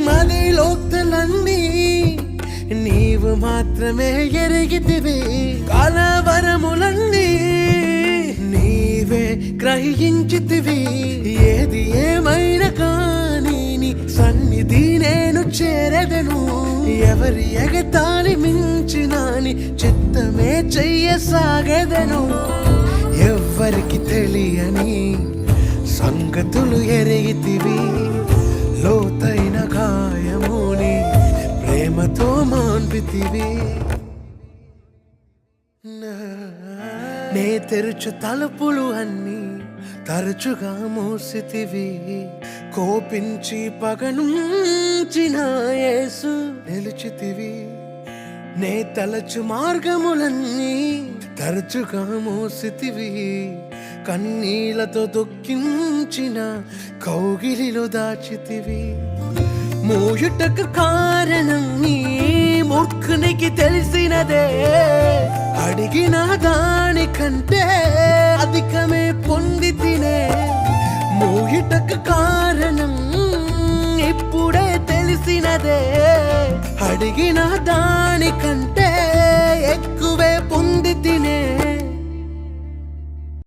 మదిలోక్తలన్నీ నీవు మాత్రమే ఎరిగితివి, కలవరములన్నీ నీవే గ్రహించితివి. ఏది ఏమైనా కానీ నీ సన్నిధి నేను చేరదను. ఎవరి ఎగతాళి మించిన నీ చిత్తమే చెయ్యసాగదను. ఎవ్వరికి తెలియని సంగతులు ఎరిగితివి, లోతైన గాయముని ప్రేమతో మాన్పితివి. నే తెరుచు తలుపులు అన్నీ తరచుగా మూసితివి, కోపించి పగనుంచిన యేసు నిలిచితివి. నే తలచు మార్గములన్నీ తరచుగా మూసితివి, కన్నీళ్లతో దుఃఖించిన కౌగిలిలో దాచితివి. మూయుటకు కారణం నీ మూర్ఖునికి తెలిసినదే, అడిగిన దానికంటే అధికమే పొంది తినే. మూయుటకు కారణం ఇప్పుడే తెలిసినదే, అడిగిన దానికంటే ఎక్కువే పొంది తినే.